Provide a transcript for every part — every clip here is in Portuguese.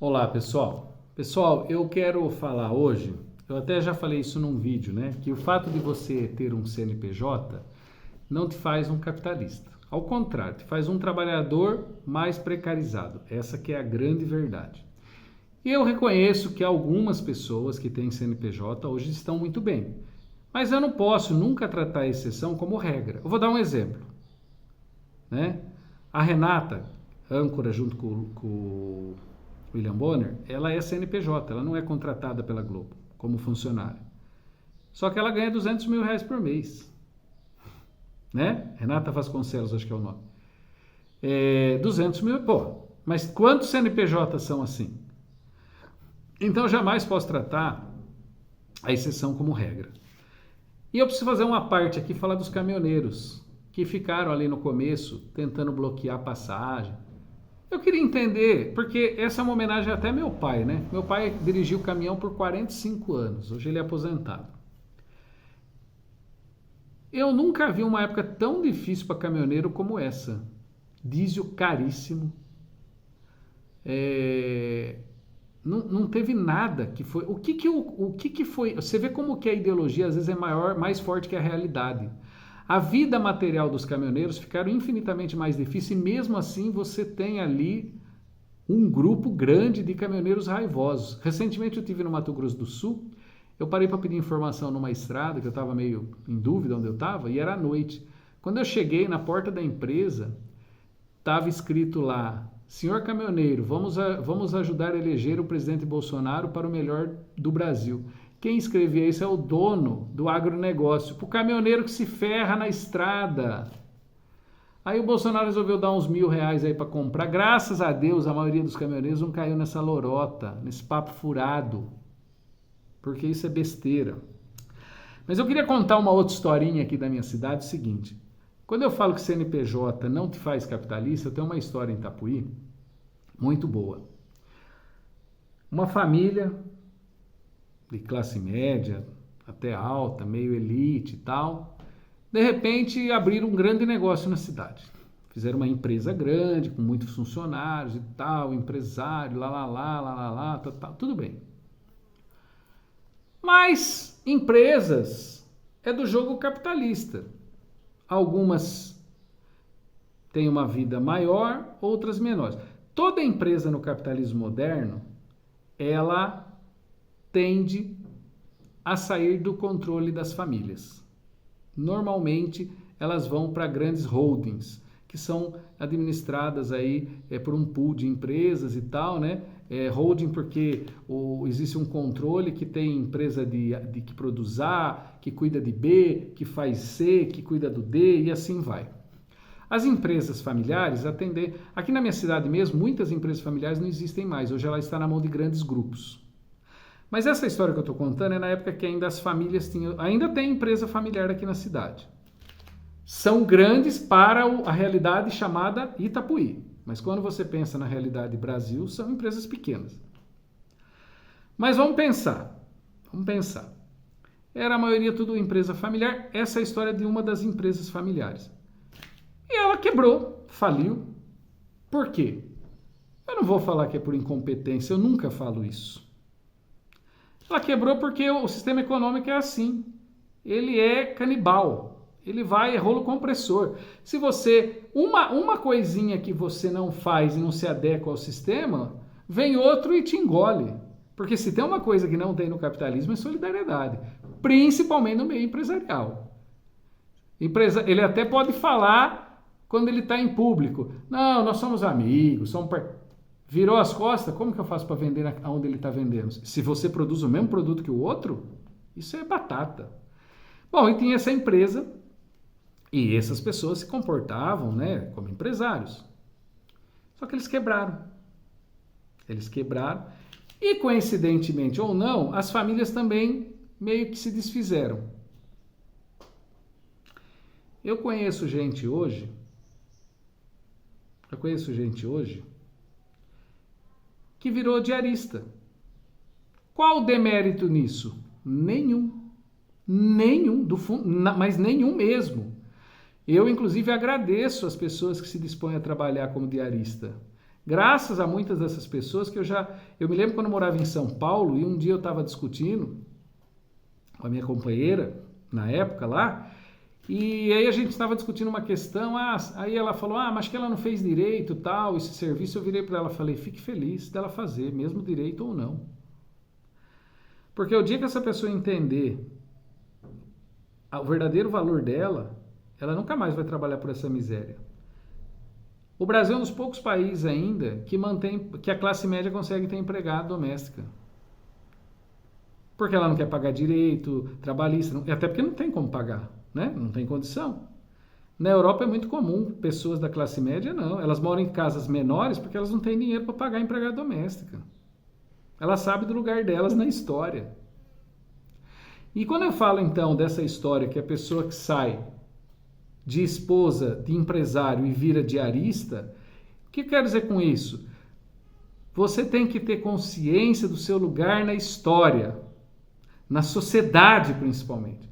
Olá, pessoal. Pessoal, eu quero falar hoje, eu até já falei isso num vídeo, né? Que o fato de você ter um CNPJ não te faz um capitalista. Ao contrário, te faz um trabalhador mais precarizado. Essa que é a grande verdade. E eu reconheço que algumas pessoas que têm CNPJ hoje estão muito bem. Mas eu não posso nunca tratar a exceção como regra. Eu vou dar um exemplo, né? A Renata, âncora junto com o William Bonner, ela é CNPJ, ela não é contratada pela Globo como funcionária. Só que ela ganha R$ 200 mil por mês, né? Renata Vasconcelos, acho que é o nome. 200 mil, pô, mas quantos CNPJ são assim? Então eu jamais posso tratar a exceção como regra. E eu preciso fazer uma parte aqui, falar dos caminhoneiros que ficaram ali no começo tentando bloquear a passagem. Eu queria entender, porque essa é uma homenagem até ao meu pai, né? Meu pai dirigiu o caminhão por 45 anos, hoje ele é aposentado. Eu nunca vi uma época tão difícil para caminhoneiro como essa. Diesel caríssimo. Não teve nada que foi. O que foi? Você vê como que a ideologia às vezes é maior, mais forte que a realidade. A vida material dos caminhoneiros ficaram infinitamente mais difícil e mesmo assim você tem ali um grupo grande de caminhoneiros raivosos. Recentemente eu estive no Mato Grosso do Sul, eu parei para pedir informação numa estrada que eu estava meio em dúvida onde eu estava e era à noite. Quando eu cheguei na porta da empresa, estava escrito lá: Senhor caminhoneiro, vamos ajudar a eleger o presidente Bolsonaro para o melhor do Brasil. Quem escrevia isso é o dono do agronegócio, o caminhoneiro que se ferra na estrada. Aí o Bolsonaro resolveu dar uns R$ 1.000 aí para comprar. Graças a Deus, a maioria dos caminhoneiros não caiu nessa lorota, nesse papo furado, porque isso é besteira. Mas eu queria contar uma outra historinha aqui da minha cidade, o seguinte. Quando eu falo que CNPJ não te faz capitalista, eu tenho uma história em Itapuí muito boa. Uma família de classe média, até alta, meio elite e tal, de repente abriram um grande negócio na cidade. Fizeram uma empresa grande, com muitos funcionários e tal, empresário, tudo bem. Mas empresas é do jogo capitalista. Algumas têm uma vida maior, outras menores. Toda empresa no capitalismo moderno, ela tende a sair do controle das famílias. Normalmente, elas vão para grandes holdings, que são administradas aí por um pool de empresas e tal, né? Holding porque existe um controle que tem empresa que produz A, que cuida de B, que faz C, que cuida do D e assim vai. As empresas familiares atendem... Aqui na minha cidade mesmo, muitas empresas familiares não existem mais. Hoje ela está na mão de grandes grupos. Mas essa história que eu estou contando é na época que ainda as famílias tinham... Ainda tem empresa familiar aqui na cidade. São grandes para a realidade chamada Itapuí. Mas quando você pensa na realidade Brasil, são empresas pequenas. Mas vamos pensar. Era a maioria tudo empresa familiar. Essa é a história de uma das empresas familiares. E ela quebrou, faliu. Por quê? Eu não vou falar que é por incompetência, eu nunca falo isso. Ela quebrou porque o sistema econômico é assim. Ele é canibal. Ele vai, é rolo compressor. Se você, uma coisinha que você não faz e não se adequa ao sistema, vem outro e te engole. Porque se tem uma coisa que não tem no capitalismo é solidariedade. Principalmente no meio empresarial. Ele até pode falar quando ele está em público. Não, nós somos amigos, virou as costas, como que eu faço para vender onde ele está vendendo? Se você produz o mesmo produto que o outro, isso é batata. Bom, e tinha essa empresa e essas pessoas se comportavam, né, como empresários. Só que eles quebraram. E, coincidentemente ou não, as famílias também meio que se desfizeram. Eu conheço gente hoje que virou diarista. Qual o demérito nisso? Nenhum, mas nenhum mesmo. Eu, inclusive, agradeço as pessoas que se dispõem a trabalhar como diarista. Graças a muitas dessas pessoas que eu me lembro quando eu morava em São Paulo e um dia eu estava discutindo com a minha companheira, na época lá, e aí a gente estava discutindo uma questão, aí ela falou, mas acho que ela não fez direito, tal, esse serviço. Eu virei para ela e falei, fique feliz dela fazer, mesmo direito ou não. Porque o dia que essa pessoa entender o verdadeiro valor dela, ela nunca mais vai trabalhar por essa miséria. O Brasil é um dos poucos países ainda que a classe média consegue ter empregada doméstica. Porque ela não quer pagar direito, trabalhista, até porque não tem como pagar, né? Não tem condição. Na Europa é muito comum, pessoas da classe média não. Elas moram em casas menores porque elas não têm dinheiro para pagar empregada doméstica. Elas sabem do lugar delas na história. E quando eu falo então dessa história que a pessoa que sai de esposa, de empresário e vira diarista, o que eu quero dizer com isso? Você tem que ter consciência do seu lugar na história, na sociedade principalmente.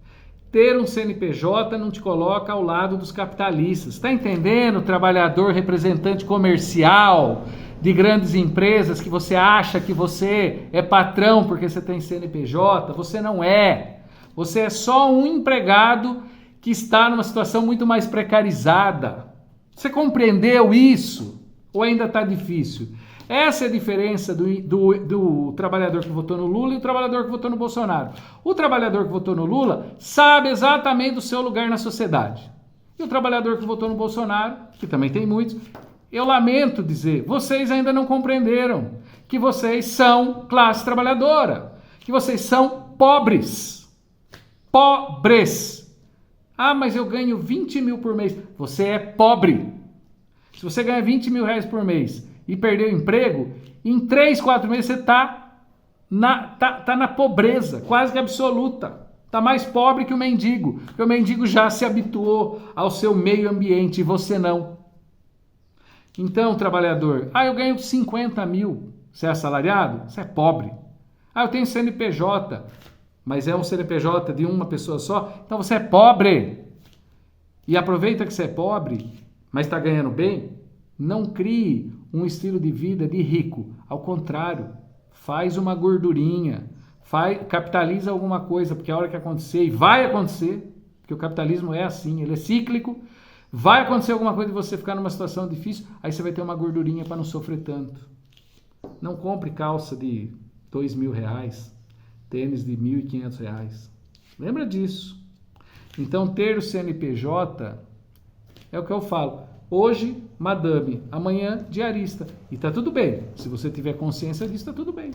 Ter um CNPJ não te coloca ao lado dos capitalistas. Está entendendo? Trabalhador, representante comercial de grandes empresas que você acha que você é patrão porque você tem CNPJ, você não é. Você é só um empregado que está numa situação muito mais precarizada. Você compreendeu isso? Ou ainda está difícil? Essa é a diferença do trabalhador que votou no Lula e o trabalhador que votou no Bolsonaro. O trabalhador que votou no Lula sabe exatamente o seu lugar na sociedade. E o trabalhador que votou no Bolsonaro, que também tem muitos, eu lamento dizer, vocês ainda não compreenderam que vocês são classe trabalhadora, que vocês são pobres. Pobres. Mas eu ganho 20 mil por mês. Você é pobre. Se você ganha 20 mil reais por mês e perder o emprego, em 3, 4 meses você está na pobreza, quase que absoluta. Está mais pobre que o mendigo, porque o mendigo já se habituou ao seu meio ambiente e você não. Então, trabalhador, eu ganho 50 mil, você é assalariado? Você é pobre. Eu tenho CNPJ, mas é um CNPJ de uma pessoa só, então você é pobre. E aproveita que você é pobre, mas está ganhando bem, não crie um estilo de vida de rico. Ao contrário, faz uma gordurinha, capitaliza alguma coisa, porque a hora que acontecer, e vai acontecer, porque o capitalismo é assim, ele é cíclico, vai acontecer alguma coisa de você ficar numa situação difícil, aí você vai ter uma gordurinha para não sofrer tanto. Não compre calça de R$2.000, tênis de R$1.500. Lembra disso. Então, ter o CNPJ é o que eu falo. Hoje, madame, amanhã, diarista. E tá tudo bem. Se você tiver consciência disso, tá tudo bem.